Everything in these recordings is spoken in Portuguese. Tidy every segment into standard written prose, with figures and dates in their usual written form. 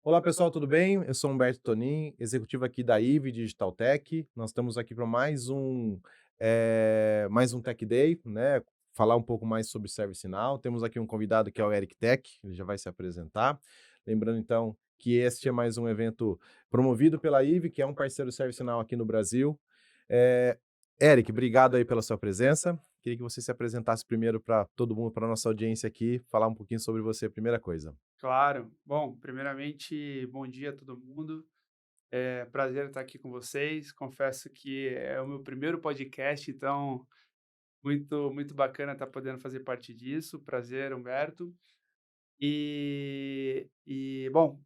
Olá pessoal, tudo bem? Eu sou Humberto Tonin, executivo aqui da IVE Digital Tech. Nós estamos aqui para mais um Tech Day, né? Falar um pouco mais sobre ServiceNow. Temos aqui um convidado que é o Eric Tech, ele já vai se apresentar. Lembrando então que este é mais um evento promovido pela IVE, que é um parceiro ServiceNow aqui no Brasil. Eh, Eric, obrigado aí pela sua presença. Queria que você se apresentasse primeiro para todo mundo, para nossa audiência aqui, falar um pouquinho sobre você, primeira coisa. Claro. Bom, primeiramente, bom dia a todo mundo. É prazer estar aqui com vocês. Confesso que é o meu primeiro podcast, então muito bacana estar podendo fazer parte disso. Prazer, Humberto. Bom,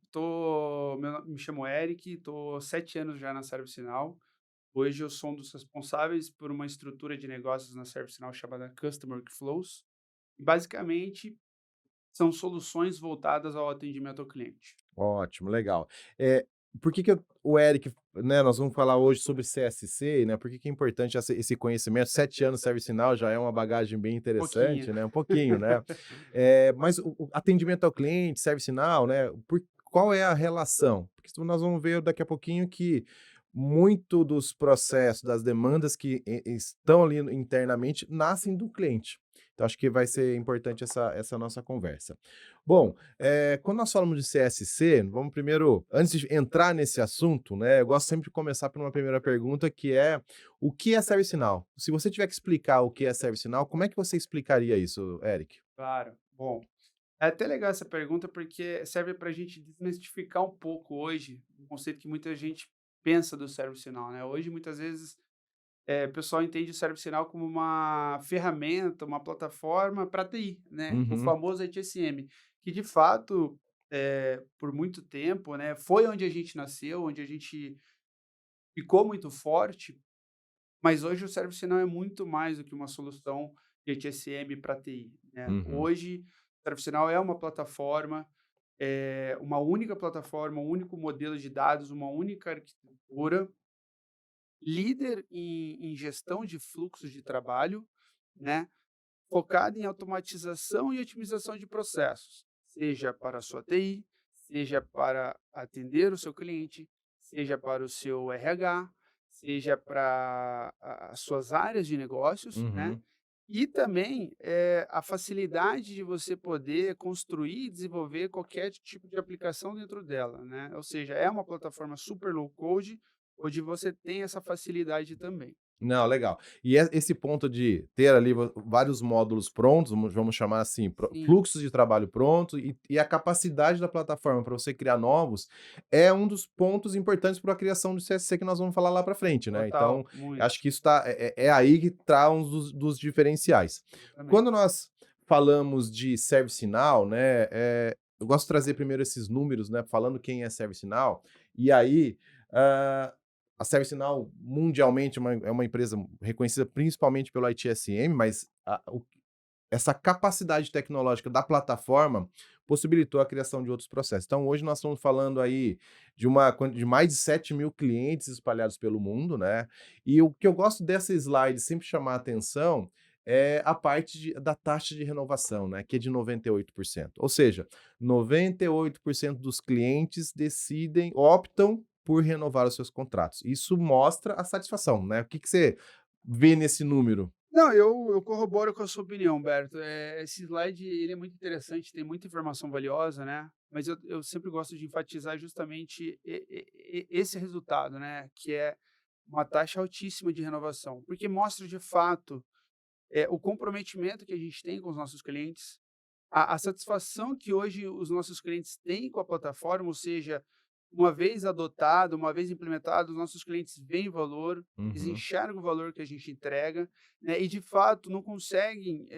me chamo Eric, estou 7 anos já na ServiceNow. Hoje eu sou um dos responsáveis por uma estrutura de negócios na ServiceNow chamada Customer Workflows. E basicamente são soluções voltadas ao atendimento ao cliente. Ótimo, legal. Por que que o Eric, né, nós vamos falar hoje sobre CSC, né, por que que é importante esse conhecimento, 7 anos de ServiceNow já é uma bagagem bem Pouquinho. interessante, né, um pouquinho, né. Mas o atendimento ao cliente, ServiceNow, né, qual é a relação? Porque senão nós vamos ver daqui a pouquinho que muito dos processos, das demandas que estão ali internamente, nascem do cliente. Então acho que vai ser importante essa nossa conversa. Bom, quando nós falamos de CSC, vamos primeiro, antes de entrar nesse assunto, né, eu gosto sempre de começar por uma primeira pergunta que é: o que é ServiceNow? Se você tiver que explicar o que é ServiceNow, como é que você explicaria isso, Eric? Claro. Bom, é até legal essa pergunta, porque serve para a gente desmistificar um pouco hoje um conceito que muita gente pensa do ServiceNow, né? Hoje, muitas vezes, o pessoal entende o ServiceNow como uma ferramenta, uma plataforma para TI, né? O Uhum, famoso ITSM, que de fato, por muito tempo, né, foi onde a gente nasceu, onde a gente ficou muito forte. Mas hoje o ServiceNow é muito mais do que uma solução de HSM para TI, né. uhum, Hoje, o ServiceNow é uma plataforma, uma única plataforma, um único modelo de dados, uma única arquitetura, líder em gestão de fluxos de trabalho, né, focada em automatização e otimização de processos, seja para a sua TI, seja para atender o seu cliente, seja para o seu RH, seja para as suas áreas de negócios, né? uhum. E também a facilidade de você poder construir e desenvolver qualquer tipo de aplicação dentro dela, né? Ou seja, é uma plataforma super low code, onde você tem essa facilidade também. Não, legal. E esse ponto de ter ali vários módulos prontos, vamos chamar assim, Sim, fluxos de trabalho pronto e a capacidade da plataforma para você criar novos, é um dos pontos importantes para a criação do CSC que nós vamos falar lá para frente, né. total, Então, acho muito, que isso é aí que tá um dos diferenciais. Quando exatamente. nós falamos de ServiceNow, né, eu gosto de trazer primeiro esses números, né, falando quem é ServiceNow, e aí, hã a ServiceNow mundialmente é uma empresa reconhecida principalmente pelo ITSM, mas essa capacidade tecnológica da plataforma possibilitou a criação de outros processos. Então hoje nós estamos falando aí de mais de 7.000 clientes espalhados pelo mundo, né, e o que eu gosto dessa slide sempre chamar a atenção é a parte da taxa de renovação, né, que é de 98%. Ou seja, 98% dos clientes optam por renovar os seus contratos. Isso mostra a satisfação, né. O que que você vê nesse número? Não, eu corroboro com a sua opinião, Berto. Esse slide ele é muito interessante, tem muita informação valiosa, né? Mas eu sempre gosto de enfatizar justamente esse resultado, né? Que é uma taxa altíssima de renovação, porque mostra de fato o comprometimento que a gente tem com os nossos clientes, a satisfação que hoje os nossos clientes têm com a plataforma, ou seja, uma vez adotado, uma vez implementado, os nossos clientes veem valor, eles Uhum, enxergam o valor que a gente entrega, né, e de fato não conseguem,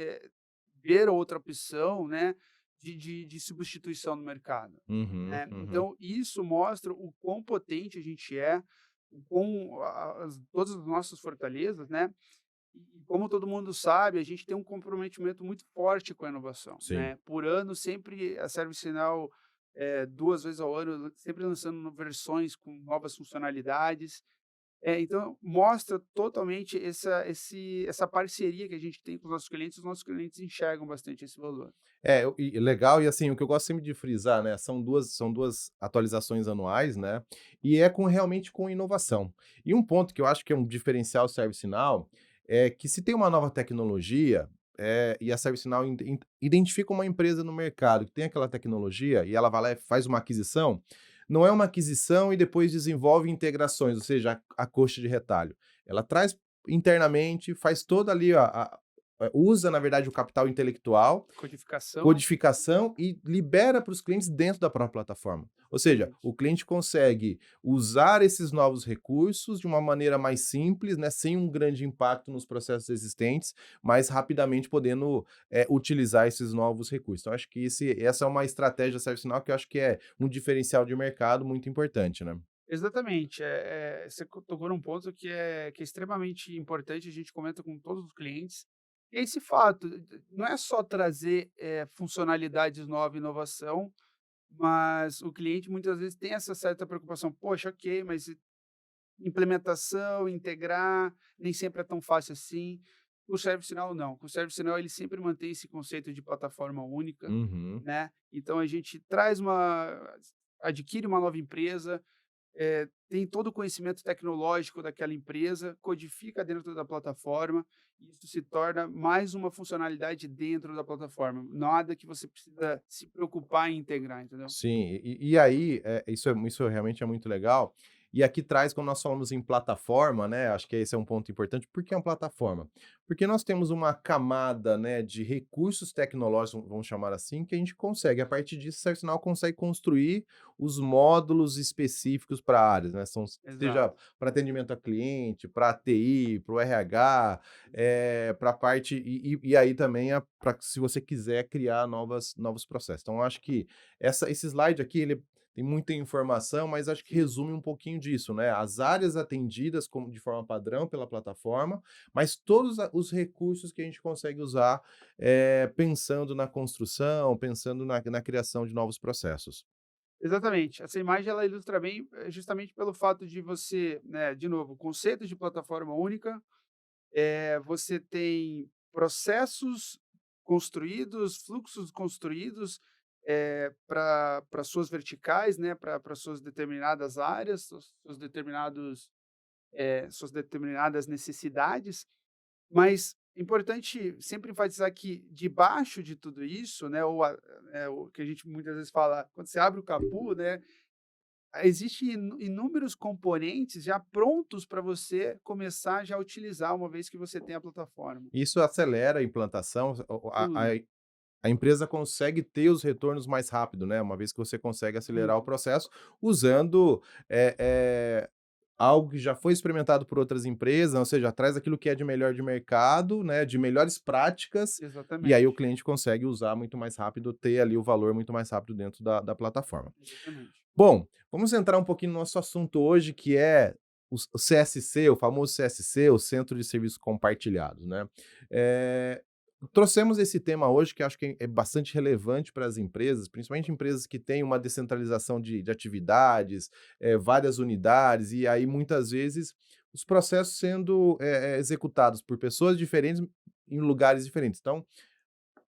ver outra opção, né, de substituição no mercado, uhum, né. uhum. Então isso mostra o quão potente a gente é, o quão todas as nossas fortalezas, né, e como todo mundo sabe, a gente tem um comprometimento muito forte com a inovação, Sim. né. Por ano, sempre a ServiceNow, 2 vezes ao ano, sempre lançando versões com novas funcionalidades. Então mostra totalmente essa parceria que a gente tem com os nossos clientes enxergam bastante esse valor. Legal, e assim, o que eu gosto sempre de frisar, né, são duas atualizações anuais, né, e é realmente com inovação. E um ponto que eu acho que é um diferencial ServiceNow, é que se tem uma nova tecnologia, e a ServiceNow identifica uma empresa no mercado que tem aquela tecnologia, e ela vai lá e faz uma aquisição, não é uma aquisição e depois desenvolve integrações, ou seja, a coxa de retalho. Ela traz internamente, faz toda ali usa, na verdade, o capital intelectual, Codificação, codificação e libera para os clientes dentro da própria plataforma. Ou seja, exatamente. o cliente consegue usar esses novos recursos de uma maneira mais simples, né, sem um grande impacto nos processos existentes, mas rapidamente podendo utilizar esses novos recursos. Então, acho que essa é uma estratégia ServiceNow que eu acho que é um diferencial de mercado muito importante, né? Exatamente, você tocou num ponto que é extremamente importante, a gente comenta com todos os clientes, e é esse fato, não é só trazer, funcionalidades novas, inovação, mas o cliente muitas vezes tem essa certa preocupação: "Poxa, ok, mas implementação, integrar, nem sempre é tão fácil assim". O ServiceNow não, o ServiceNow ele sempre mantém esse conceito de plataforma única, Uhum. né, então a gente adquire uma nova empresa, tem todo o conhecimento tecnológico daquela empresa, codifica dentro da plataforma, e isso se torna mais uma funcionalidade dentro da plataforma. Nada que você precisa se preocupar em integrar, entendeu? Sim, e aí, isso realmente é muito legal. E aqui traz, quando nós falamos em plataforma, né, acho que esse é um ponto importante. Por que uma plataforma? Porque nós temos uma camada, né, de recursos tecnológicos, vamos chamar assim, que a gente consegue, a partir disso, o ServiceNow consegue construir os módulos específicos para áreas, né, seja Exato. para atendimento a cliente, para TI, para o RH, para a parte, e aí também, para se você quiser criar novos processos. Então, eu acho que esse slide aqui, ele tem muita informação, mas acho que Sim. resume um pouquinho disso, né? As áreas atendidas como de forma padrão pela plataforma, mas todos os recursos que a gente consegue usar, pensando na construção, pensando na criação de novos processos. Exatamente. Essa imagem ela ilustra bem, justamente pelo fato de você, né, de novo, o conceito de plataforma única, você tem processos construídos, fluxos construídos, para suas verticais, né, para suas determinadas áreas, suas determinadas necessidades. Mas é importante sempre enfatizar que debaixo de tudo isso, né, o que a gente muitas vezes fala, quando você abre o capô, né, existe inúmeros componentes já prontos para você começar já a utilizar, uma vez que você tem a plataforma. Isso acelera a implantação, Tudo. a empresa consegue ter os retornos mais rápido, né? Uma vez que você consegue acelerar o Muito. processo usando algo que já foi experimentado por outras empresas, ou seja, traz aquilo que é de melhor de mercado, né, de melhores práticas, e aí o Exatamente, cliente consegue usar muito mais rápido, ter ali o valor muito mais rápido dentro da plataforma. exatamente. Bom, vamos entrar um pouquinho no nosso assunto hoje, que é o CSC, o famoso CSC, o Centro de Serviços Compartilhados, né? Eh, Trouxemos esse tema hoje, que acho que é bastante relevante para as empresas, principalmente empresas que têm uma descentralização de atividades, várias unidades, e aí muitas vezes os processos sendo executados por pessoas diferentes em lugares diferentes. Então,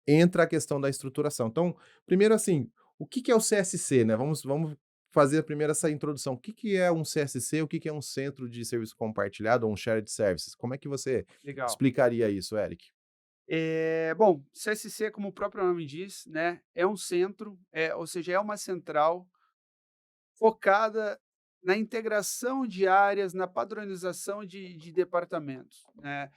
entra a questão da estruturação. Então, primeiro assim, o que que é o CSC, né? Vamos fazer primeiro essa introdução. O que que é um CSC? O que que é um centro de serviço compartilhado ou um shared services? Como é que você Legal. explicaria isso, Eric? Bom, CSC, como o próprio nome diz, né, é um centro, ou seja, é uma central focada na integração de áreas, na padronização de departamentos, né.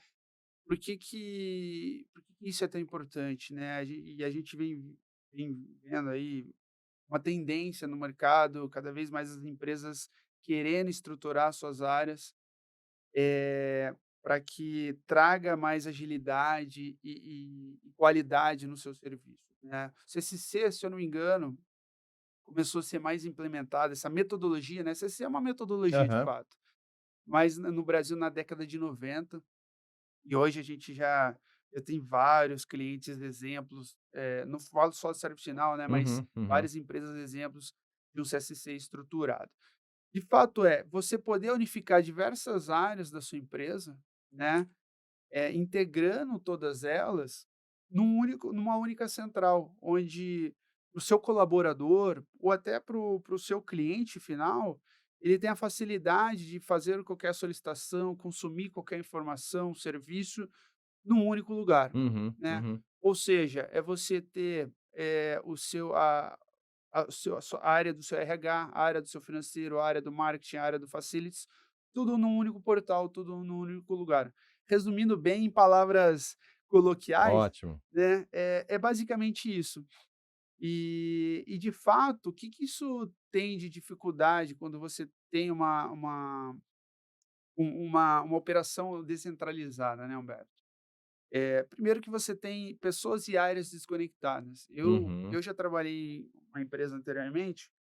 Por que que isso é tão importante, né? A gente vem vendo aí uma tendência no mercado, cada vez mais as empresas querendo estruturar suas áreas, para que traga mais agilidade e qualidade no seu serviço, né. O CSC, se eu não me engano, começou a ser mais implementada essa metodologia, né, CSC é uma metodologia de Aham. fato, mas no Brasil na década de 90. E hoje a gente já eu tenho vários clientes exemplos, não falo só de ServiceNow, né, mas Uhum, uhum. várias empresas exemplos de um CSC estruturado. De fato é, você poder unificar diversas áreas da sua empresa, né, integrando todas elas numa única central, onde o seu colaborador ou até para o seu cliente final, ele tem a facilidade de fazer qualquer solicitação, consumir qualquer informação, serviço num único lugar, Uhum, né. uhum, Ou seja, é você ter, o seu a sua a área do seu RH, a área do seu financeiro, a área do marketing, a área do facilities, tudo num único portal, tudo num único lugar. Resumindo bem em palavras coloquiais, ótimo. né, é basicamente isso. E de fato, o que que isso tem de dificuldade quando você tem uma operação descentralizada, né, Humberto? Primeiro que você tem pessoas e áreas desconectadas. Uhum, Eu já trabalhei em uma empresa anteriormente,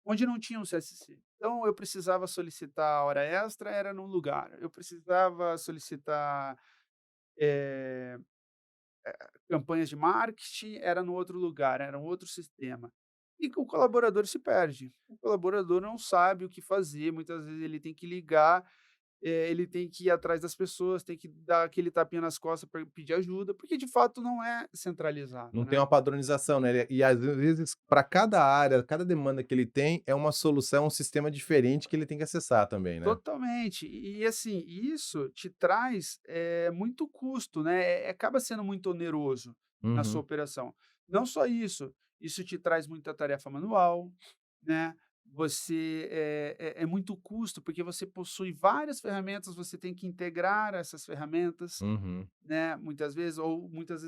onde não tinha um CSC. Então eu precisava solicitar hora extra, era num lugar. Eu precisava solicitar, eh, campanhas de marketing, era no outro lugar, era um outro sistema. E que o colaborador se perde. O colaborador não sabe o que fazer, muitas vezes ele tem que ligar, ele tem que ir atrás das pessoas, tem que dar aquele tapinha nas costas para pedir ajuda, porque de fato não é centralizado, não tem né. uma padronização, né, e às vezes para cada área, cada demanda que ele tem, é uma solução, um sistema diferente que ele tem que acessar também, né. Totalmente. Assim, isso te traz, muito custo, né, acaba sendo muito oneroso na sua Uhum, operação. Não só isso, isso te traz muita tarefa manual, né, você é muito custo, porque você possui várias ferramentas, você tem que integrar essas ferramentas, uhum, né, muitas vezes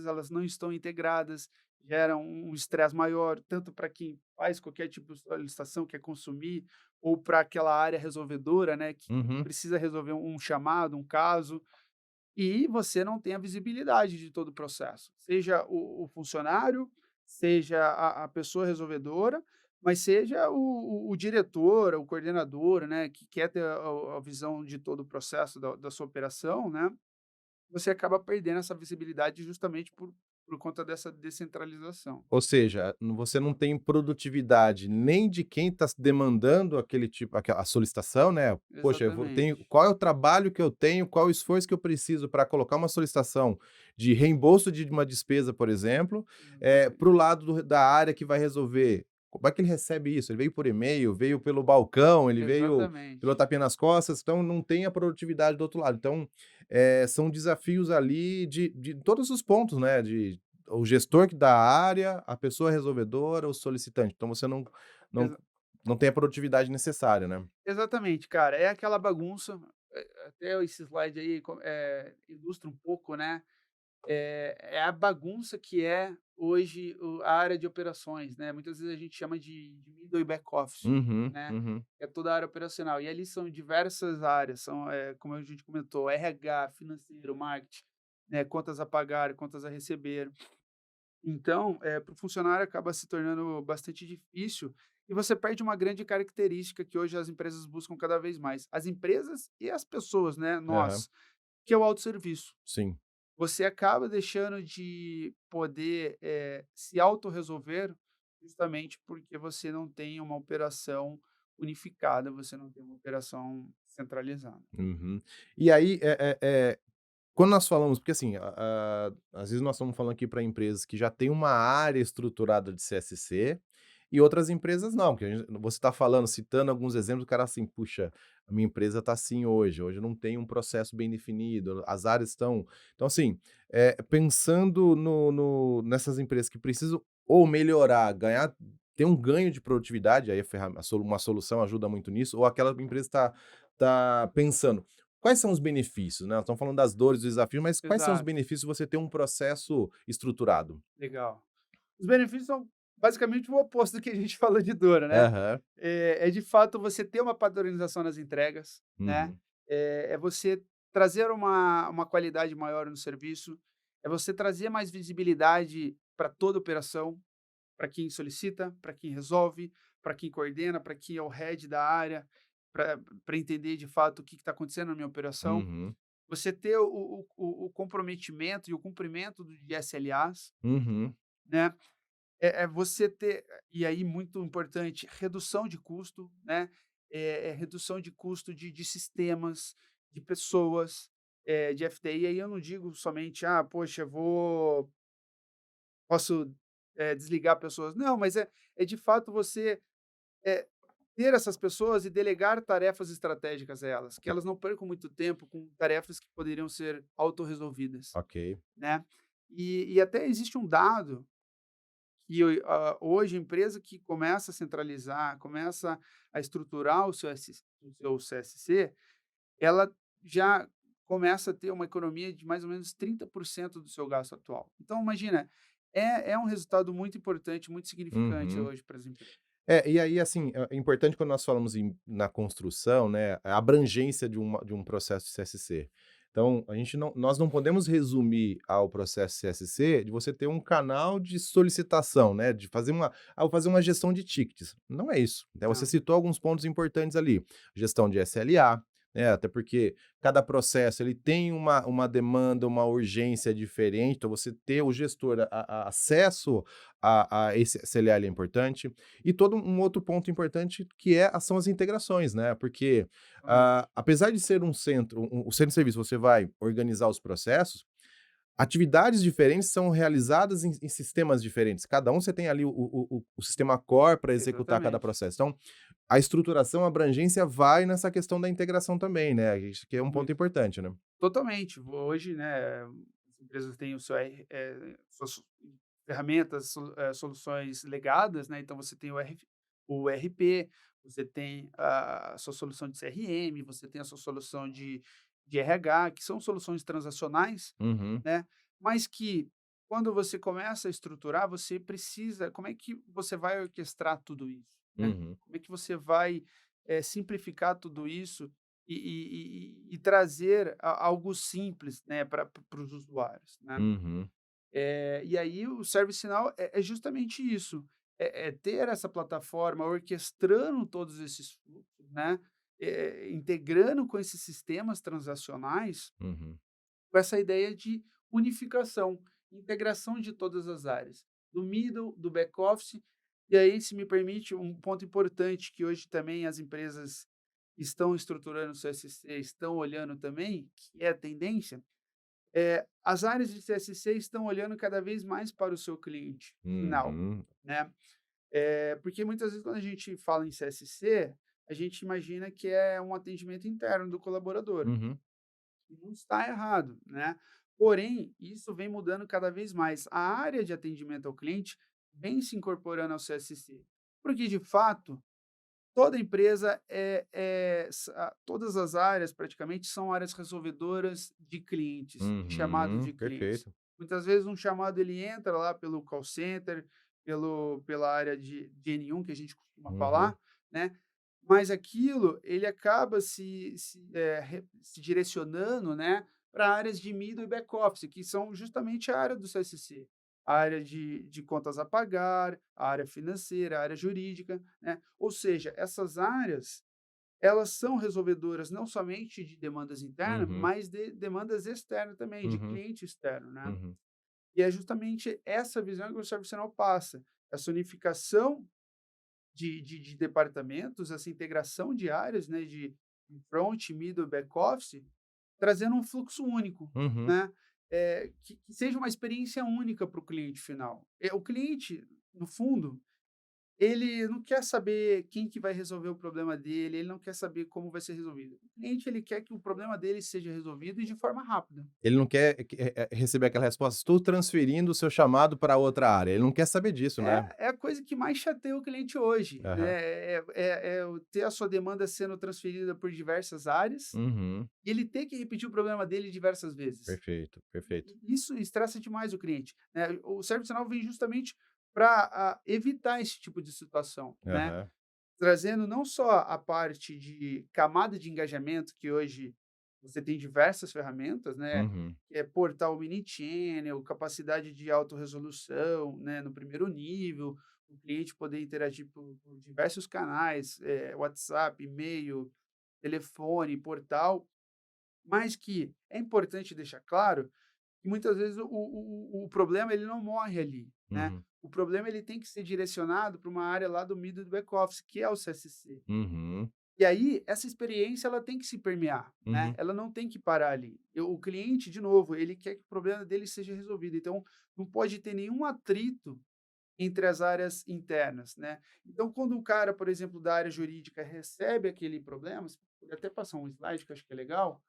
elas não estão integradas, gera um estresse maior, tanto para quem faz qualquer tipo de solicitação, quer consumir, ou para aquela área resolvedora, né, que uhum, precisa resolver um chamado, um caso, e você não tem a visibilidade de todo o processo, seja o funcionário, seja a pessoa resolvedora, mas seja o diretor, o coordenador, né, que quer ter a visão de todo o processo da sua operação, né, você acaba perdendo essa visibilidade justamente por conta dessa descentralização. ou seja, você não tem produtividade nem de quem está demandando aquele tipo aquela a solicitação, né, "Poxa, eu vou tenho Exatamente. qual é o trabalho que eu tenho, qual é o esforço que eu preciso para colocar uma solicitação de reembolso de uma despesa", por exemplo, para o Exatamente. lado da área que vai resolver. Como é que ele recebe isso? Ele veio por e-mail, veio pelo balcão, ele veio pelo Exatamente. tapinha nas costas, então não tem a produtividade do outro lado. Então, são desafios ali de todos os pontos, né, de o gestor que da área, a pessoa resolvedora, o solicitante. Então você não Exa não tem a produtividade necessária, né. exatamente, cara, é aquela bagunça, até esse slide aí ilustra um pouco, né, é a bagunça que é hoje a área de operações, né, muitas vezes a gente chama de middle e back office, Uhum, né, uhum, é toda a área operacional, e ali são diversas áreas, são, como a gente comentou, RH, financeiro, marketing, né, contas a pagar, contas a receber. Então, para o funcionário acaba se tornando bastante difícil e você perde uma grande característica que hoje as empresas buscam cada vez mais. As empresas e as pessoas, né, aham, nós, que é o autosserviço. sim. Você acaba deixando de poder, se autorresolver, justamente porque você não tem uma operação unificada, você não tem uma operação centralizada. Uhum. E aí, quando nós falamos porque assim, às vezes nós estamos falando aqui para empresas que já têm uma área estruturada de CSC, e outras empresas não, que você está falando, citando alguns exemplos, o cara assim: "Puxa, a minha empresa está assim hoje não tem um processo bem definido, as áreas estão". Então assim, pensando nessas empresas que precisam ou melhorar, ganhar ter um ganho de produtividade, aí a ferram a solu uma solução ajuda muito nisso, ou aquela empresa está pensando: quais são os benefícios, né, nós estamos falando das dores, dos desafios, mas quais são os Exato, benefícios de você ter um processo estruturado? legal. Os benefícios são basicamente o oposto do que a gente falou de dor, né. Aham. É de fato você ter uma padronização nas entregas, né, Uhum. é você trazer uma qualidade maior no serviço, é você trazer mais visibilidade para toda a operação, para quem solicita, para quem resolve, para quem coordena, para quem é o head da área, para entender de fato o que está acontecendo na minha operação. Uhum. Você ter o comprometimento e o cumprimento de SLAs, Uhum. né. É você ter e aí muito importante, redução de custo, né. redução de custo de sistemas, de pessoas, de FTI. E aí eu não digo somente, poxa, posso, desligar pessoas. Não, mas é de fato você, eh, ter essas pessoas e delegar tarefas estratégicas a elas, que elas não percam muito tempo com tarefas que poderiam ser autorresolvidas, Ok. né. E até existe um dado que hoje a empresa que começa a centralizar, começa a estruturar o seu CSC, ela já começa a ter uma economia de mais ou menos 30% do seu gasto atual. Então imagina, é um resultado muito importante, muito significante Uhum. hoje para as empresas. E aí, assim, é importante quando nós falamos na construção, né, a abrangência de um processo de CSC. Então, nós não podemos resumir ao processo CSC de você ter um canal de solicitação, né, de fazer vou fazer uma gestão de tickets. Não é isso. Né, você Não, citou alguns pontos importantes ali. Gestão de SLA, né, até porque cada processo ele tem uma demanda, uma urgência diferente, então você ter o gestor acesso a esse SLA ele é importante. E todo um outro ponto importante que são as integrações, né, porque, realmente. apesar de ser o centro de serviço, você vai organizar os processos, atividades diferentes são realizadas em sistemas diferentes. Cada um você tem ali o sistema core para executar cada Exatamente. processo. Então, a estruturação, a abrangência vai nessa questão da integração também, né, isso que é um ponto Muito. importante, né. Totalmente. Hoje, né, as empresas têm suas ferramentas, soluções legadas, né, então você tem o ERP, você tem a sua solução de CRM, você tem a sua solução de RH, que são soluções transacionais, Uhum, né, mas que quando você começa a estruturar, você precisa como é que você vai orquestrar tudo isso, né? uhum, Como é que você vai, simplificar tudo isso e trazer algo simples, né, para os usuários, né. uhum, E aí o ServiceNow é justamente isso, é ter essa plataforma orquestrando todos esses fluxos, né, integrando com esses sistemas transacionais, uhum, com essa ideia de unificação, integração de todas as áreas, do middle, do back office. E aí, se me permite, um ponto importante que hoje também as empresas estão estruturando o CSC, estão olhando também, que é a tendência, as áreas de CSC estão olhando cada vez mais para o seu cliente final, uhum, né? Porque muitas vezes quando a gente fala em CSC, a gente imagina que é um atendimento interno do colaborador. uhum, E não está errado, né? Porém, isso vem mudando cada vez mais. A área de atendimento ao cliente vem se incorporando ao CSC, porque de fato toda empresa todas as áreas praticamente são áreas resolvedoras de clientes, de chamados uhum, de clientes. perfeito. Muitas vezes um chamado ele entra lá pelo call center, pela área de N1 que a gente costuma Uhum, falar, né? Mas aquilo ele acaba se direcionando, né, para áreas de middle e back office, que são justamente a área do CSC, a área de contas a pagar, a área financeira, a área jurídica, né? Ou seja, essas áreas, elas são resolvedoras não somente de demandas internas, uhum, mas de demandas externas também, de uhum, cliente externo, né? uhum. E é justamente essa visão que o ServiceNow passa, essa unificação de departamentos, essa integração de áreas, né, de front, middle e back office, trazendo um fluxo único, Uhum. né, que seja uma experiência única para o cliente final. O cliente, no fundo, ele não quer saber quem que vai resolver o problema dele, ele não quer saber como vai ser resolvido. O cliente, ele quer que o problema dele seja resolvido e de forma rápida. Ele não quer receber aquela resposta: "Estou transferindo o seu chamado para outra área". Ele não quer saber disso, né. É a coisa que mais chateia o cliente hoje, né, Aham. o ter a sua demanda sendo transferida por diversas áreas, Uhum. e ele ter que repetir o problema dele diversas vezes. Perfeito, perfeito. Isso estressa demais o cliente, né. O ServiceNow vem justamente para evitar esse tipo de situação, né, Aham. trazendo não só a parte de camada de engajamento, que hoje você tem diversas ferramentas, né, Uhum. que é portal omnichannel, capacidade de autorresolução, né, no primeiro nível, o cliente poder interagir por diversos canais, WhatsApp, e-mail, telefone, portal, mas que é importante deixar claro que muitas vezes o problema ele não morre ali, né. Uhum. O problema ele tem que ser direcionado para uma área lá do middle e do back office, que é o CSC. Uhum. E aí, essa experiência ela tem que se permear, né? Uhum, Ela não tem que parar ali. O cliente, de novo, ele quer que o problema dele seja resolvido. Então, não pode ter nenhum atrito entre as áreas internas, né? Então, quando o cara, por exemplo, da área jurídica recebe aquele problema, você pode até passar um slide que eu acho que é legal,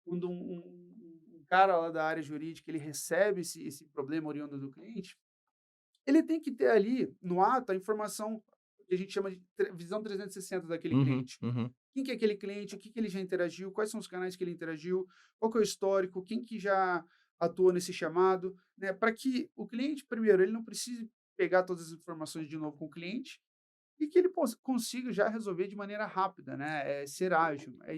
quando um cara lá da área jurídica ele recebe esse problema oriundo do cliente, ele tem que ter ali no ato a informação que a gente chama de visão 360 daquele uhum, cliente. uhum. Quem que é aquele cliente? O que que ele já interagiu? Quais são os canais que ele interagiu? Qual que é o histórico? Quem que já atuou nesse chamado? Né? Para que o cliente, primeiro, ele não precise pegar todas as informações de novo com o cliente e que ele consiga já resolver de maneira rápida, né? Ser ágil. É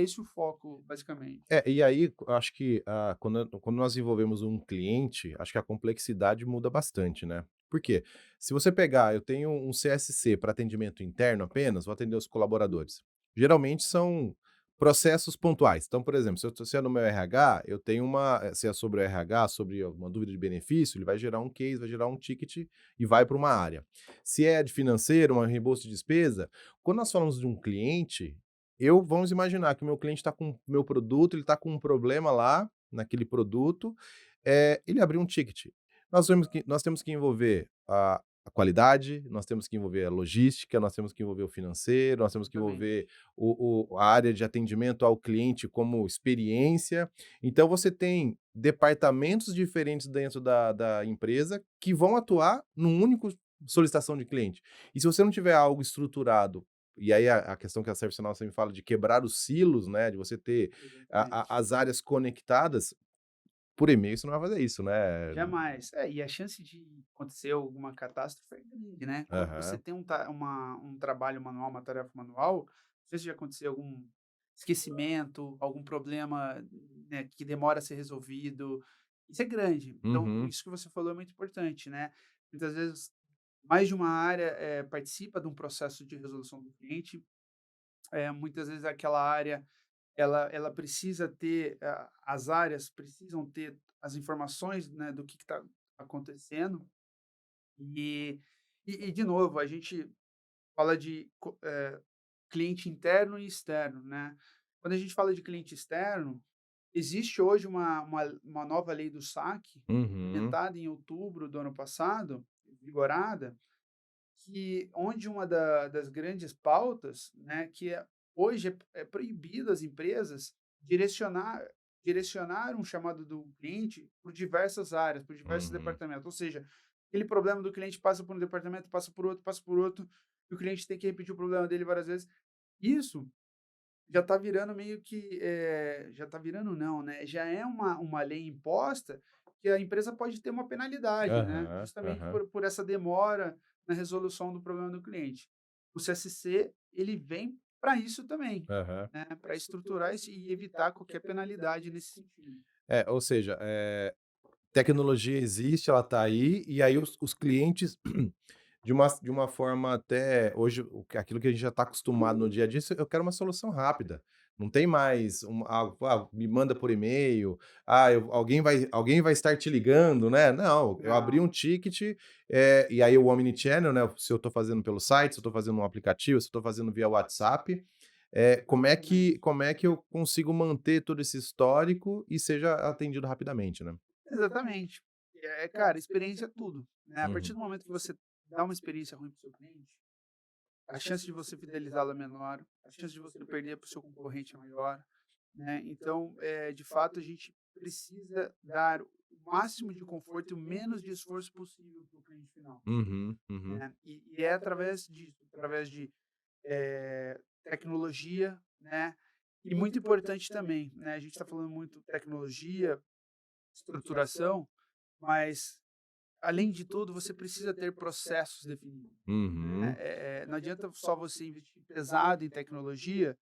esse o foco, basicamente. E aí, acho que quando nós envolvemos um cliente, acho que a complexidade muda bastante, né? Por quê? Se você pegar, eu tenho um CSC para atendimento interno apenas, vou atender os colaboradores. Geralmente são processos pontuais. Então, por exemplo, se é no meu RH, eu tenho se é sobre o RH, sobre uma dúvida de benefício, ele vai gerar um case, vai gerar um ticket e vai para uma área. Se é de financeiro, um reembolso de despesa, quando nós falamos de um cliente, vamos imaginar que o meu cliente está com o meu produto, ele está com um problema lá naquele produto, ele abriu um ticket. Nós temos que envolver a qualidade, nós temos que envolver a logística, nós temos que envolver o financeiro, nós temos que envolver Exatamente. a área de atendimento ao cliente como experiência. Então você tem departamentos diferentes dentro da empresa que vão atuar num único solicitação de cliente. E se você não tiver algo estruturado, e aí a questão que a ServiceNow sempre fala de quebrar os silos, né, de você ter Exatamente. as áreas conectadas, por e-mail você não vai fazer isso, né. Jamais. E a chance de acontecer alguma catástrofe é grande, né? Quando você Aham. tem um trabalho manual, uma tarefa manual, às vezes já aconteceu algum esquecimento, algum problema, né, que demora a ser resolvido. Isso é grande. Então, Uhum. isso que você falou é muito importante, né? Muitas vezes, mais de uma área participa de um processo de resolução do cliente. Muitas vezes aquela área ela precisa ter, as áreas precisam ter as informações, né, do que está acontecendo, e de novo, a gente fala de cliente interno e externo, né. Quando a gente fala de cliente externo, existe hoje uma nova lei do saque, Uhum. implementada em outubro do ano passado, vigorada, que onde uma das grandes pautas, né, que hoje é proibido as empresas direcionar um chamado do cliente por diversas áreas, por diversos Uhum. departamentos. Ou seja, aquele problema do cliente passa por um departamento, passa por outro, e o cliente tem que repetir o problema dele várias vezes. Isso já está virando meio que, já está virando não, né, já é uma lei imposta que a empresa pode ter uma penalidade, né, Aham, justamente aham, por essa demora na resolução do problema do cliente. O CSC, ele vem para isso também, aham. né, para estruturar isso e evitar qualquer penalidade nesse sentido. Ou seja, tecnologia existe, ela está aí, e aí os clientes, de uma forma até hoje, aquilo que a gente já está acostumado no dia a dia, eu quero uma solução rápida. Não tem mais me manda por e-mail, alguém vai estar te ligando, né. Não, eu abri um Não, ticket, e aí o omnichannel, né, se eu estou fazendo pelo site, se eu estou fazendo um aplicativo, se eu estou fazendo via WhatsApp, exatamente. como é que eu consigo manter todo esse histórico e seja atendido rapidamente, né? Exatamente. Cara, experiência é tudo, né, a partir Uhum. do momento que você dá uma experiência ruim para o seu cliente, a chance de você fidelizá-lo é menor, a chance de você perder para o seu concorrente é maior, né? Então, de fato, a gente precisa dar o máximo de conforto e o menos de esforço possível para o cliente final, Uhum, uhum, né? E é através disso, através de tecnologia, né? E muito importante também, né? A gente está falando muito tecnologia, estruturação, mas além de tudo, você precisa ter processos definidos, né? uhum, Não adianta só você investir pesado em tecnologia,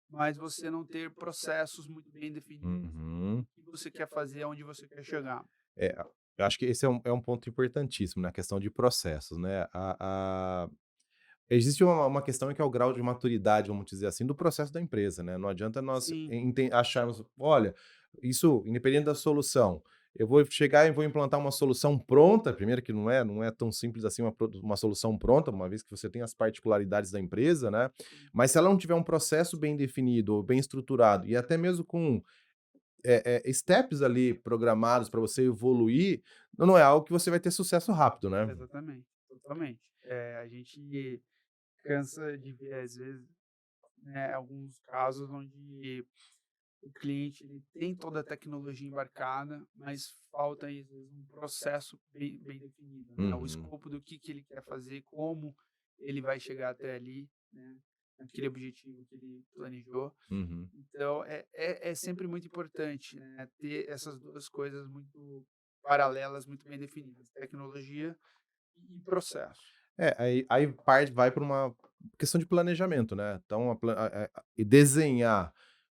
mas você não ter processos muito bem definidos do uhum. que você quer fazer, aonde você quer chegar. É, eu acho que esse é um ponto importantíssimo, né, a questão de processos, né. Existe uma questão que é o grau de maturidade, vamos dizer assim, do processo da empresa, né. Não adianta nós Sim, acharmos: "Olha, isso independente da solução, eu vou chegar e vou implantar uma solução pronta, primeiro que não é tão simples assim uma solução pronta, uma vez que você tem as particularidades da empresa, né, Sim, mas se ela não tiver um processo bem definido ou bem estruturado e até mesmo com, steps ali programados para você evoluir, não é algo que você vai ter sucesso rápido, né. exatamente, totalmente. A gente cansa de ver, às vezes, né, alguns casos onde o cliente ele tem toda a tecnologia embarcada, mas falta aí, às vezes, um processo bem definido, né? O Uhum, escopo do que ele quer fazer, como ele vai chegar até ali, né? Aquele objetivo que ele planejou. uhum. Então, é sempre muito importante, né? Ter essas duas coisas muito paralelas, muito bem definidas: tecnologia e processo. É, aí vai para uma questão de planejamento, né, então e desenhar,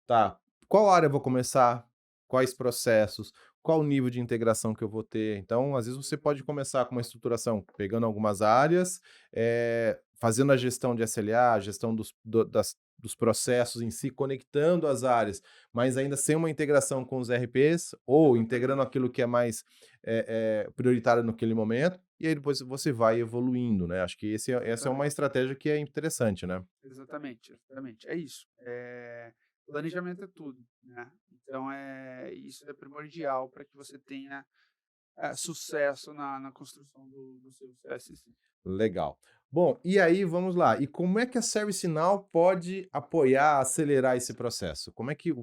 tá, qual área eu vou começar, quais processos, qual o nível de integração que eu vou ter. Então, às vezes, você pode começar com uma estruturação pegando algumas áreas, fazendo a gestão de SLA, a gestão dos processos em si, conectando as áreas, mas ainda sem uma integração com os RPs ou integrando Exatamente, aquilo que é mais, prioritário naquele momento, e aí depois você vai evoluindo, né. Acho que essa é uma exatamente. estratégia que é interessante, né. Exatamente, exatamente. É isso. Planejamento é tudo, né? Então, isso é primordial para que você tenha sucesso na construção do seu CSC. Legal. Bom, e aí vamos lá, e como é que a ServiceNow pode apoiar, acelerar esse processo? Como é que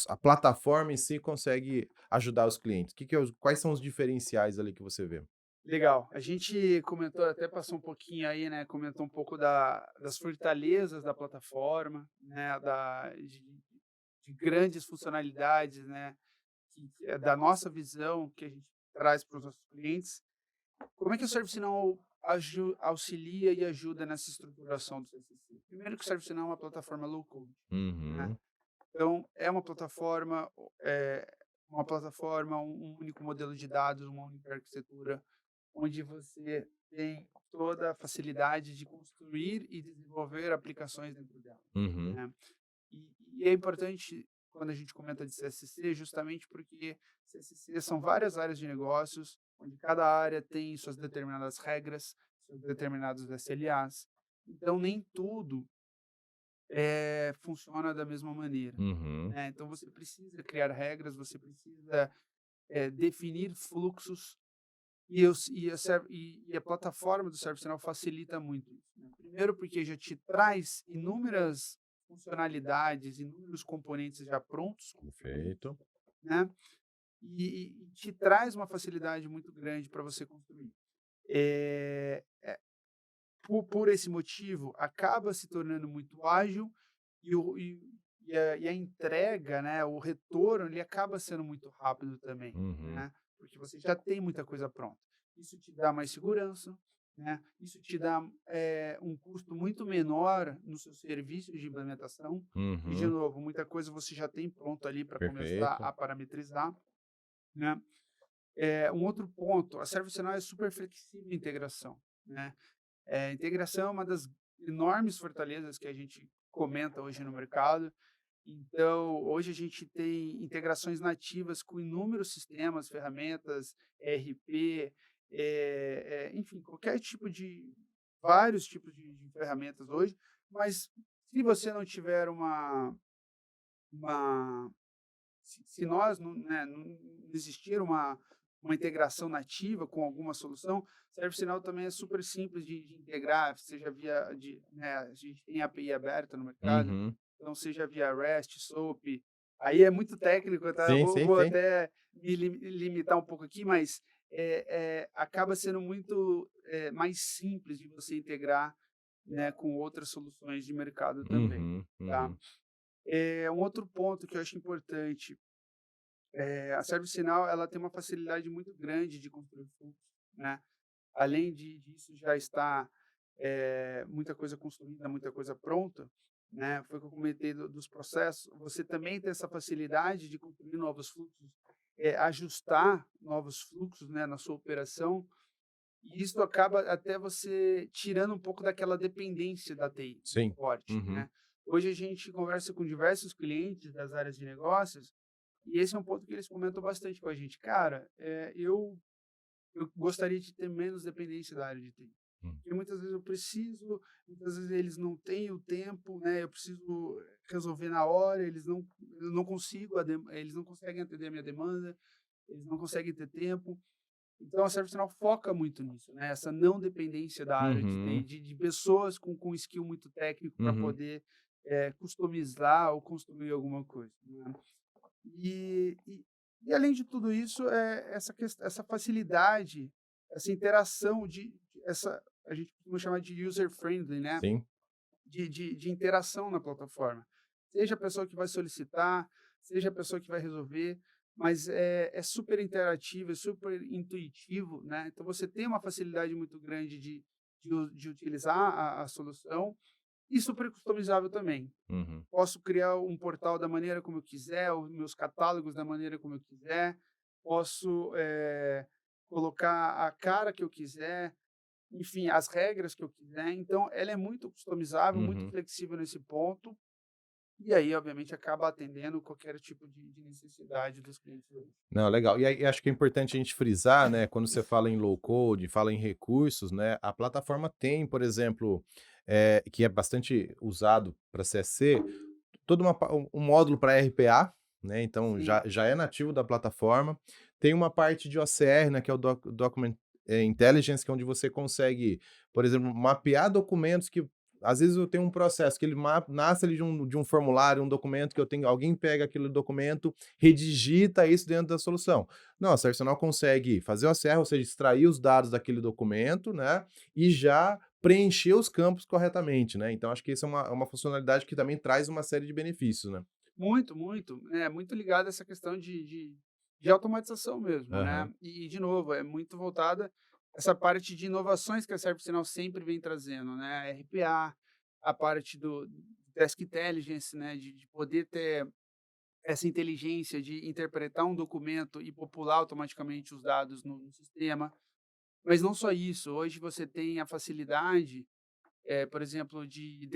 a plataforma em si consegue ajudar os clientes? Quais são os diferenciais ali que você vê? Legal. A gente comentou, até passou um pouquinho aí, né? Comentou um pouco das fortalezas da plataforma, né? De grandes funcionalidades, né? Que é da nossa visão que a gente traz para os nossos clientes. Como é que o ServiceNow auxilia e ajuda nessa estruturação do CCC? Primeiro que o ServiceNow é uma plataforma low code, né? Uhum, Então é uma plataforma, um único modelo de dados, uma única arquitetura, onde você tem toda a facilidade de construir e desenvolver aplicações dentro dela, uhum, né? E é importante quando a gente comenta de CSC, justamente porque CSC são várias áreas de negócios, onde cada área tem suas determinadas regras, seus determinados SLAs. Então, nem tudo funciona da mesma maneira, uhum, né? Então, você precisa criar regras, você precisa definir fluxos e a plataforma do ServiceNow facilita muito isso, né? Primeiro porque já te traz inúmeras funcionalidades, inúmeros componentes já prontos, construídos, perfeito. né, e te traz uma facilidade muito grande para você construir. Eh, por esse motivo, acaba se tornando muito ágil e a entrega, né, o retorno, ele acaba sendo muito rápido também, Uhum, né, porque você já tem muita coisa pronta. Isso te dá mais segurança, né, isso te dá, um custo muito menor nos seus serviços de implementação e, de uhum, novo, muita coisa você já tem pronto ali para começar perfeito. a parametrizar, né. Um outro ponto, a ServiceNow é super flexível em integração, né. Integração é uma das enormes fortalezas que a gente comenta hoje no mercado. Então, hoje a gente tem integrações nativas com inúmeros sistemas, ferramentas, ERP, enfim, qualquer tipo de vários tipos de ferramentas hoje, mas se você não tiver uma se nós não, né, não existir uma integração nativa com alguma solução, ServiceNow também é super simples de integrar, seja via né, a gente tem API aberta no mercado, Uhum. então seja via REST, SOAP, aí é muito técnico, tá? Eu Sim, vou, sim, vou sim. até limitar um pouco aqui, mas acaba sendo muito mais simples de você integrar, né, com outras soluções de mercado também, Uhum, tá? uhum, Um outro ponto que eu acho importante a ServiceNow ela tem uma facilidade muito grande de construir fluxo, né. Além disso já está, muita coisa construída, muita coisa pronta, né, foi o que eu comentei dos processos, você também tem essa facilidade de construir novos fluxos, ajustar novos fluxos, né, na sua operação, e isso acaba até você tirando um pouco daquela dependência da TI muito sim. forte, Uhum, né. Hoje a gente conversa com diversos clientes das áreas de negócios E esse é um ponto que eles comentam bastante com a gente. Cara, eu gostaria de ter menos dependência da área de TI. Hum. Porque muitas vezes eu preciso, muitas vezes eles não têm o tempo, né? Eu preciso resolver na hora, eu não consigo, eles não conseguem atender a minha demanda, eles não conseguem ter tempo. Então a ServiceNow foca muito nisso, né? Essa não dependência da área de TI, Uhum, de pessoas com skill muito técnico para uhum, poder customizar ou construir alguma coisa, né? E, e, e além de tudo isso, essa facilidade, essa interação a gente costuma chamar de user friendly, né? sim. De interação na plataforma. Seja a pessoa que vai solicitar, seja a pessoa que vai resolver, mas é super interativo, é super intuitivo, né? Então você tem uma facilidade muito grande de utilizar a solução e super customizável também. Uhum. Posso criar um portal da maneira como eu quiser, os meus catálogos da maneira como eu quiser, posso colocar a cara que eu quiser, enfim, as regras que eu quiser. Então, ela é muito customizável, muito Uhum. flexível nesse ponto. E aí, obviamente, acaba atendendo qualquer tipo de necessidade dos clientes. Não, legal. E aí acho que é importante a gente frisar, né, quando você fala em low code, fala em recursos, né, a plataforma tem, por exemplo, que é bastante usado para CSC, todo um módulo para RPA, né, então Sim, já é nativo da plataforma. Tem uma parte de OCR, né, que é o Document Intelligence, que é onde você consegue, por exemplo, mapear documentos que às vezes eu tenho um processo que ele nasce ali de um formulário, um documento que eu tenho, alguém pega aquele documento, redigita isso dentro da solução. Não, a ServiceNow consegue fazer o OCR, ou seja, extrair os dados daquele documento, né, e já preencher os campos corretamente, né? Então acho que isso é uma funcionalidade que também traz uma série de benefícios, né? muito, muito. É muito ligado a essa questão de automatização mesmo, né? Aham. De novo, é muito voltada essa parte de inovações que a ServiceNow sempre vem trazendo, né? RPA, a parte do Task Intelligence, né? De poder ter essa inteligência de interpretar um documento e popular automaticamente os dados no sistema. Mas não só isso, hoje você tem a facilidade, por exemplo, de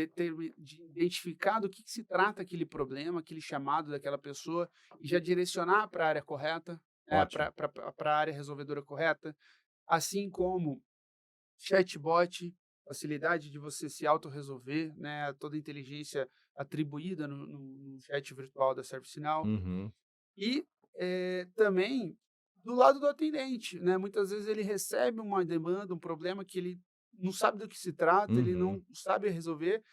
identificar do que se trata aquele problema, aquele chamado daquela pessoa e já direcionar para a área correta, né, Ótimo. para a área resolvedora correta, assim como chatbot, facilidade de você se autorresolver, né, toda a inteligência atribuída no chat virtual da ServiceNow. Uhum. E, também do lado do atendente, né, muitas vezes ele recebe uma demanda, um problema que ele não sabe do que se trata, ele Uhum. não sabe resolver,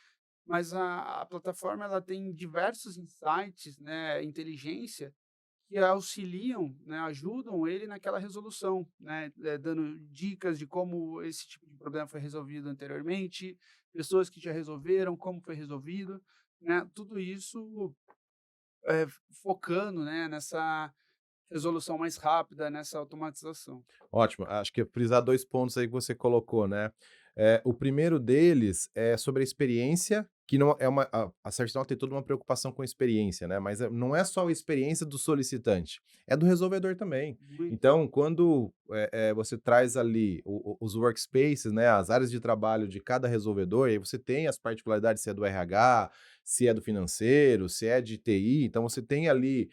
mas a plataforma ela tem diversos insights, né, inteligência que auxiliam, né, ajudam ele naquela resolução, né, dando dicas de como esse tipo de problema foi resolvido anteriormente, pessoas que já resolveram, como foi resolvido, né, tudo isso, eh, focando, né, nessa resolução mais rápida, nessa automatização. Ótimo. Acho que frisar 2 pontos aí que você colocou, né. O primeiro deles é sobre a experiência, que não é uma a ServiceNow tem toda uma preocupação com experiência, né, mas não é só a experiência do solicitante, é do resolvedor também. Muito. Então, quando, você traz ali os workspaces, né, as áreas de trabalho de cada resolvedor, e aí você tem as particularidades, se é do RH, se é do financeiro, se é de TI, então você tem ali,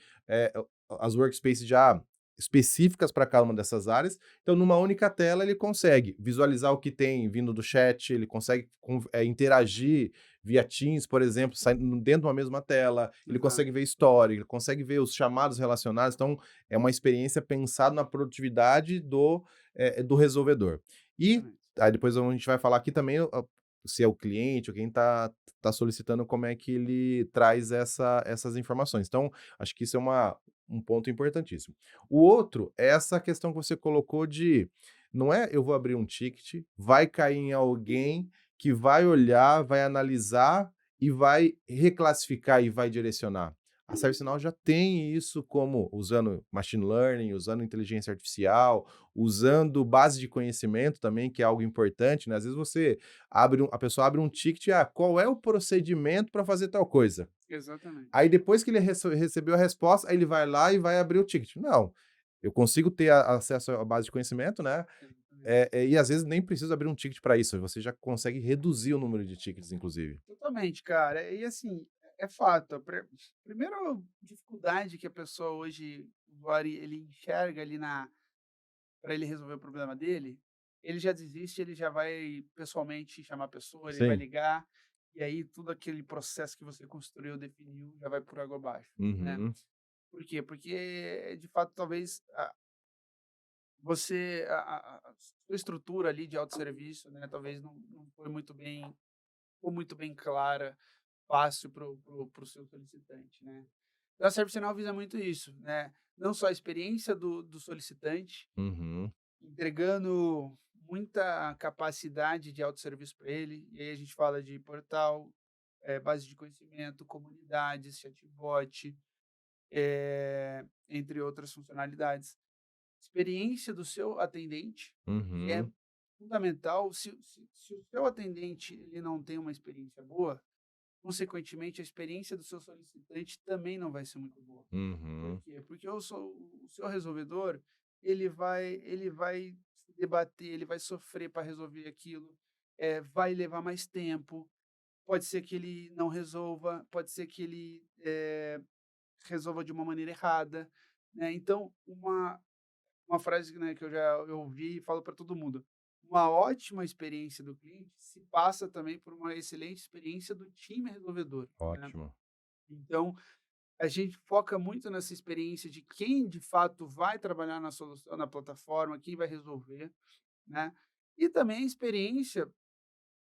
as workspaces já específicas para cada uma dessas áreas. Então, numa única tela, ele consegue visualizar o que tem vindo do chat, ele consegue interagir via Teams, por exemplo, dentro de uma mesma tela, ele Exato. consegue ver história, ele consegue ver os chamados relacionados. Então, é uma experiência pensada na produtividade do resolvedor. E Exatamente. aí depois a gente vai falar aqui também se é o cliente ou quem está solicitando, como é que ele traz essas informações. Então, acho que isso é um ponto importantíssimo. O outro é essa questão que você colocou de não é eu vou abrir um ticket, vai cair em alguém que vai olhar, vai analisar e vai reclassificar e vai direcionar. A ServiceNow já tem isso como usando machine learning, usando inteligência artificial, usando base de conhecimento também, que é algo importante, né? Às vezes a pessoa abre um ticket, qual é o procedimento para fazer tal coisa? Exatamente. Aí depois que ele recebeu a resposta, aí ele vai lá e vai abrir o ticket. Não, eu consigo ter acesso à base de conhecimento, né, Exatamente. e às vezes nem preciso abrir um ticket para isso, você já consegue reduzir o número de tickets inclusive. Totalmente, cara. E assim, É fato. Primeira dificuldade que a pessoa hoje, o usuário, ele enxerga ali na para ele resolver o problema dele, ele já desiste, ele já vai pessoalmente chamar a pessoa, ele vai Sim. ligar, e aí tudo aquele processo que você construiu, definiu, já vai por água abaixo, né. Uhum. Por quê? Porque, de fato, talvez a sua estrutura ali de autosserviço, né, talvez não foi muito bem ou muito bem clara, fácil para o seu solicitante, né. Então a ServiceNow visa muito isso, né, não só a experiência do solicitante, Uhum. entregando muita capacidade de autosserviço para ele, e aí a gente fala de portal, base de conhecimento, comunidades, chatbot, entre outras funcionalidades. Experiência do seu atendente, que é Uhum. fundamental. Se o seu atendente ele não tem uma experiência boa, consequentemente, a experiência do seu solicitante também não vai ser muito boa. Por Uhum. quê? Porque o seu resolvedor, ele vai se debater, ele vai sofrer para resolver aquilo, vai levar mais tempo, pode ser que ele não resolva, pode ser que ele, resolva de uma maneira errada, né. Então, uma frase, né, que eu ouvi e falo para todo mundo: "Uma ótima experiência do cliente se passa também por uma excelente experiência do time resolvedor", né. Ótimo. Então, a gente foca muito nessa experiência de quem de fato vai trabalhar na solução, na plataforma, quem vai resolver, né. E também a experiência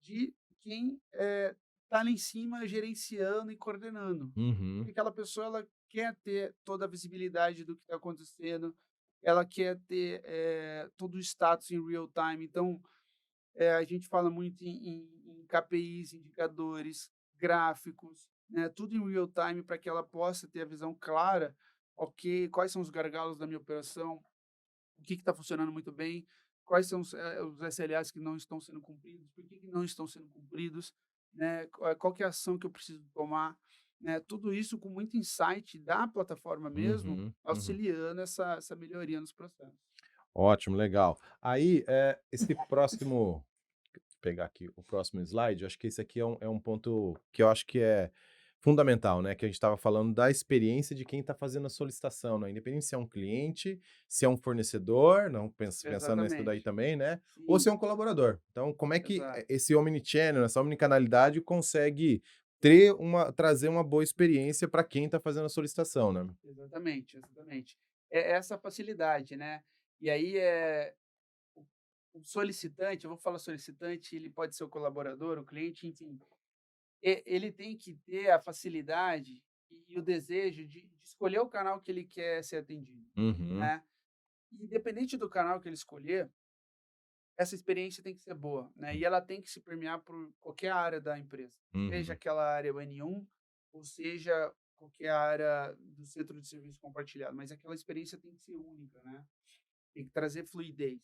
de quem, está lá em cima gerenciando e coordenando. Uhum. Porque aquela pessoa ela quer ter toda a visibilidade do que está acontecendo, ela quer ter, todo o status em real time. Então, a gente fala muito em KPIs, indicadores, gráficos, né, tudo em real time para que ela possa ter a visão clara, ok, quais são os gargalos da minha operação, o que está funcionando muito bem, quais são os SLAs que não estão sendo cumpridos, por que não estão sendo cumpridos, né, qual que é a ação que eu preciso tomar, né, tudo isso com muito insight da plataforma mesmo, Uhum. Uhum. auxiliando essa melhoria nos processos. Ótimo, legal. Aí, esse próximo pegar aqui o próximo slide, eu acho que esse aqui é um ponto que eu acho que é fundamental, né, que a gente estava falando da experiência de quem está fazendo a solicitação, né, independente se é um cliente, se é um fornecedor, não pensando nisso daí Exatamente. também, né, ou se Sim, é um colaborador. Então, como é que exato. esse omnichannel, essa omnicanalidade consegue trazer uma boa experiência para quem está fazendo a solicitação, né? Exatamente, exatamente. É essa facilidade, né. E aí, o o solicitante, eu vou falar solicitante, ele pode ser o colaborador, o cliente, enfim, ele tem que ter a facilidade e o desejo de escolher o canal que ele quer ser atendido, Uhum, né. Independente do canal que ele escolher, essa experiência tem que ser boa, né, e ela tem que se permear por qualquer área da empresa, seja uhum, aquela área o N1 ou seja qualquer área do centro de serviço compartilhado, mas aquela experiência tem que ser única, né, tem que trazer fluidez.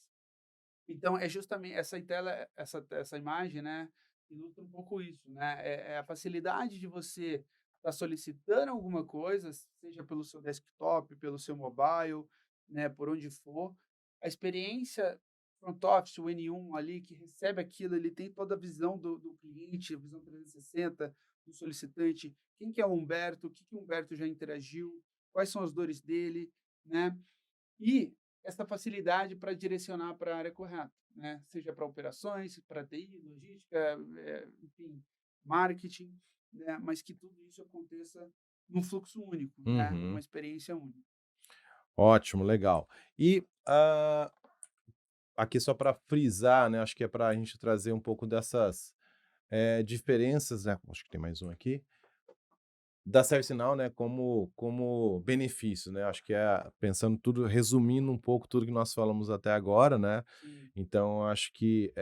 Então é justamente essa tela, essa imagem, né, ilustra um pouco isso, né, é a facilidade de você estar solicitando alguma coisa, seja pelo seu desktop, pelo seu mobile, né, por onde for, a experiência front office, o N1 ali que recebe aquilo, ele tem toda a visão do cliente, a visão 360 do solicitante, quem que é o Humberto, o que que o Humberto já interagiu, quais são as dores dele, né, e essa facilidade para direcionar para a área correta, né? Seja para operações, para TI, logística, enfim, marketing, né? Mas que tudo isso aconteça num fluxo único, né? Uma uhum. experiência única. Ótimo, legal. E, aqui só para frisar, né, acho que é para a gente trazer um pouco dessas, diferenças, né, acho que tem mais um aqui, da ServiceNow, né, como benefício, né, acho que pensando tudo resumindo um pouco tudo que nós falamos até agora, né, Sim, então acho que,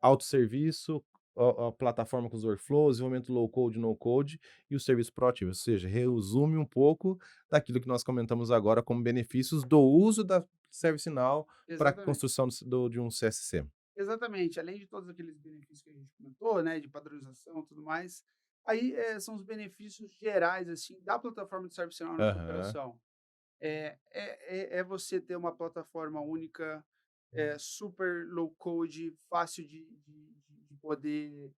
autosserviço, a plataforma com os workflows, desenvolvimento low code, no code e o serviço proativo, ou seja, resume um pouco daquilo que nós comentamos agora como benefícios do uso da ServiceNow para a exatamente. construção de um CSC. Exatamente. Além de todos aqueles benefícios que a gente comentou, né? De padronização e tudo mais, aí são os benefícios gerais, assim, da plataforma de ServiceNow na sua Aham. operação. É você ter uma plataforma única, super low code, fácil de poder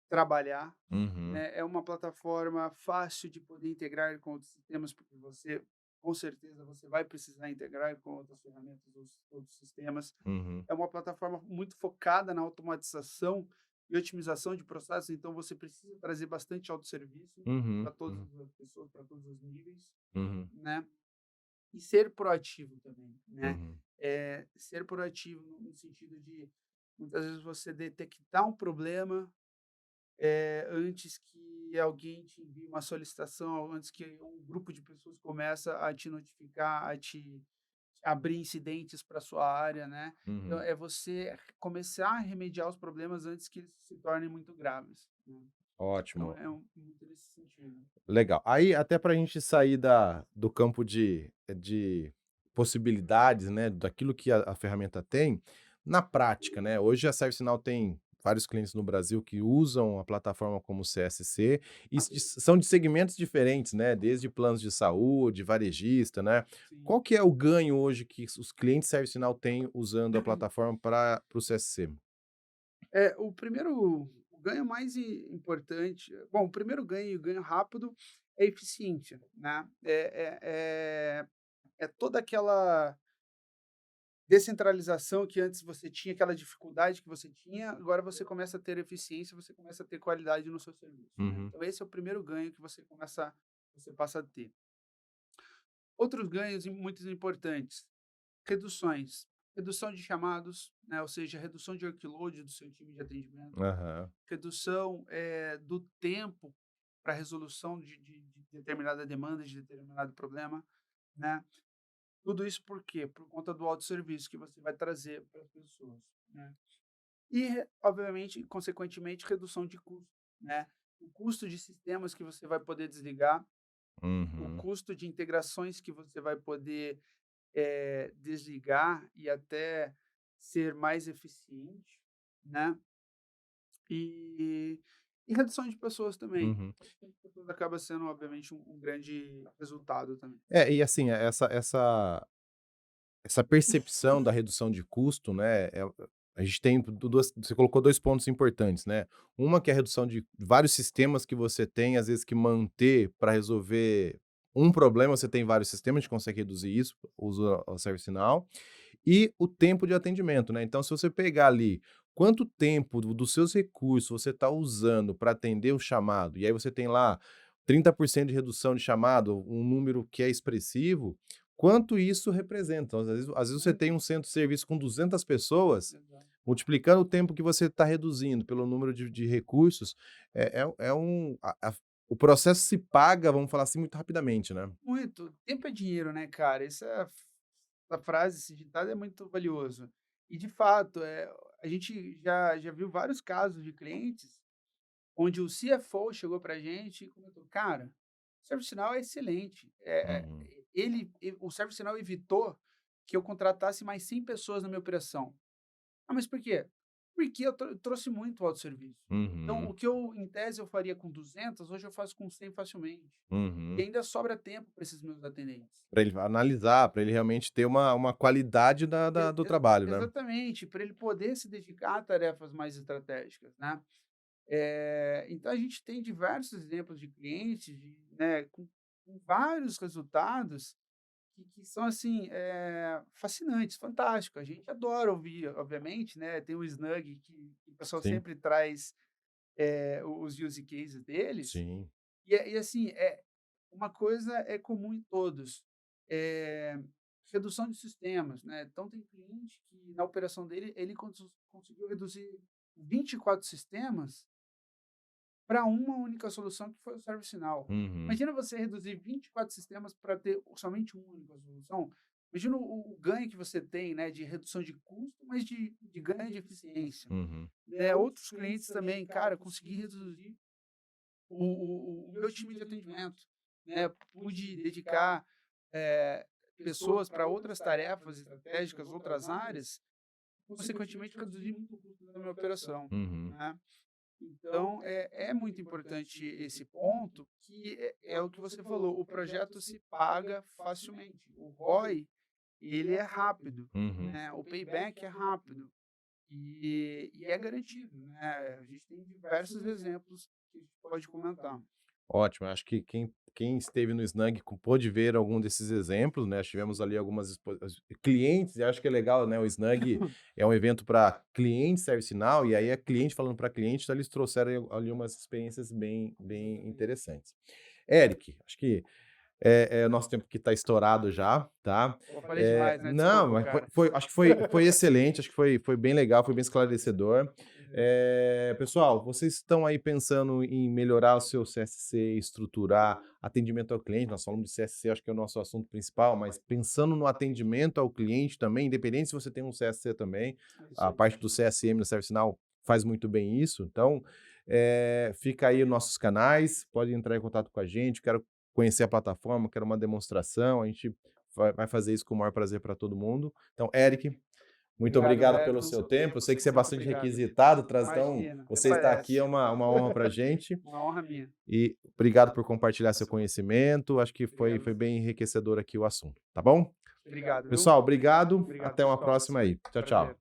trabalhar, Uhum. né? É uma plataforma fácil de poder integrar com outros sistemas, porque você, com certeza, você vai precisar integrar com outras ferramentas, outros sistemas. Uhum. É uma plataforma muito focada na automatização e otimização de processos, então você precisa trazer bastante autosserviço Uhum. para todas Uhum. as pessoas, para todos os níveis, Uhum. né? E ser proativo também, né? Uhum. Ser proativo no sentido de, muitas vezes, você detectar um problema antes que alguém te envie uma solicitação, antes que um grupo de pessoas começa a te notificar, a te abrir incidentes para sua área, né. Então Uhum. é você começar a remediar os problemas antes que eles se tornem muito graves, né. Então Ótimo. é muito nesse sentido. Legal. Aí, até para a gente sair do campo de possibilidades, né, daquilo que a ferramenta tem, na prática, né, hoje a ServiceNow tem vários clientes no Brasil que usam a plataforma como CSC e são de segmentos diferentes, né, desde planos de saúde, varejista, né. Sim. Qual que é o ganho hoje que os clientes ServiceNow têm usando a plataforma para o CSC? O primeiro o ganho mais importante, bom, o primeiro ganho e o ganho rápido é eficiência, né. É toda aquela descentralização que antes você tinha, aquela dificuldade que você tinha, agora você começa a ter eficiência, você começa a ter qualidade no seu serviço, né. Uhum, Então esse é o primeiro ganho que você passa a ter. Outros ganhos muito importantes, reduções. Redução de chamados, né, ou seja, redução de workload do seu time de atendimento, aham, redução, do tempo para resolução de determinada demanda, de determinado problema, né. Tudo isso por quê? Por conta do autosserviço que você vai trazer para as pessoas, né. E, obviamente, consequentemente, redução de custo, né. O custo de sistemas que você vai poder desligar, o uhum, custo de integrações que você vai poder, desligar e até ser mais eficiente, né. E e redução de pessoas também. uhum. Redução de pessoas acaba sendo, obviamente, um grande resultado também. É, e assim, essa percepção da redução de custo, né, a gente tem duas você colocou 2 pontos importantes, né. Uma que é a redução de vários sistemas que você tem, às vezes, que manter para resolver um problema, você tem vários sistemas, a gente consegue reduzir isso, usa o ServiceNow. E o tempo de atendimento, né. Então, se você pegar ali, quanto tempo dos seus recursos você está usando para atender o chamado, e aí você tem lá 30% de redução de chamado, um número que é expressivo, quanto isso representa. Então, às vezes você tem Muito. um centro de serviço com 200 pessoas, Exato. multiplicando o tempo que você está reduzindo pelo número de recursos, o processo se paga, vamos falar assim, muito rapidamente, né. Muito. Tempo é dinheiro, né, cara? Essa frase, esse ditado é muito valioso. E, de fato, a gente já viu vários casos de clientes onde o CFO chegou pra gente e comentou: "Cara, o ServiceNow é excelente. Uhum, O ServiceNow evitou que eu contratasse mais 100 pessoas na minha operação". Ah, mas por quê? Porque eu trouxe muito autosserviço. Então, o uhum, que eu, em tese, eu faria com 200, hoje eu faço com 100 facilmente. E uhum. ainda sobra tempo para esses meus atendentes. Para ele analisar, para ele realmente ter uma qualidade do trabalho, né. Exatamente, para ele poder se dedicar a tarefas mais estratégicas, né. Então a gente tem diversos exemplos de clientes né, com vários resultados que são, assim, fascinantes, fantástico. A gente adora ouvir, obviamente, né, tem o Snug que o pessoal Sim, sempre traz, os use cases deles, sim. assim, uma coisa é comum em todos, eh, redução de sistemas, né. Então tem cliente que na operação dele, ele conseguiu reduzir 24 sistemas para uma única solução que foi o ServiceNow. Uhum. Imagina você reduzir 24 sistemas para ter somente uma única solução. Imagina o ganho que você tem, né, de redução de custo, mas de ganho de eficiência. Uhum. Outros clientes também, cara, consegui reduzir o meu time de atendimento, né, pude dedicar, eh, pessoas para outras tarefas estratégicas, outras áreas, consequentemente reduzir muito o custo da minha operação, Uhum. né. Então é muito importante esse ponto, que é o que você falou, o projeto se paga facilmente. O ROI, ele é rápido, Uhum. né, o payback é rápido. e é garantido, né? A gente tem diversos exemplos que a gente pode comentar. Ótimo, acho que quem esteve no Snug pôde ver algum desses exemplos, né? Tivemos ali algumas clientes, e acho que é legal, né? O Snug é um evento para cliente ServiceNow, e aí é cliente falando para cliente, então eles trouxeram ali umas experiências bem interessantes. Eric, acho que o nosso tempo que está estourado já, tá? Eu falei demais, né? Não, Desculpa, mas cara. acho que foi excelente, acho que foi bem legal, foi bem esclarecedor. Pessoal, vocês estão aí pensando em melhorar o seu CSC, estruturar atendimento ao cliente, nós falamos de CSC, acho que é o nosso assunto principal, mas pensando no atendimento ao cliente também, independente se você tem um CSC também, É isso a aí. parte do CSM no ServiceNow faz muito bem isso, então fica aí os nossos canais, pode entrar em contato com a gente, quero conhecer a plataforma, quero uma demonstração, a gente vai fazer isso com o maior prazer para todo mundo. Então, Eric, muito Obrigado, obrigado pelo Beto. seu tempo. Eu sei que você é Muito bastante obrigado. requisitado, então Imagina, até você estar aqui é parece. uma honra para a gente. Uma honra minha. E obrigado por compartilhar seu conhecimento. Acho que foi Obrigado. bem enriquecedor aqui o assunto, tá bom? Obrigado, viu? Pessoal, obrigado. Obrigado, Até uma pessoal. próxima aí. Tchau, Prazer. tchau.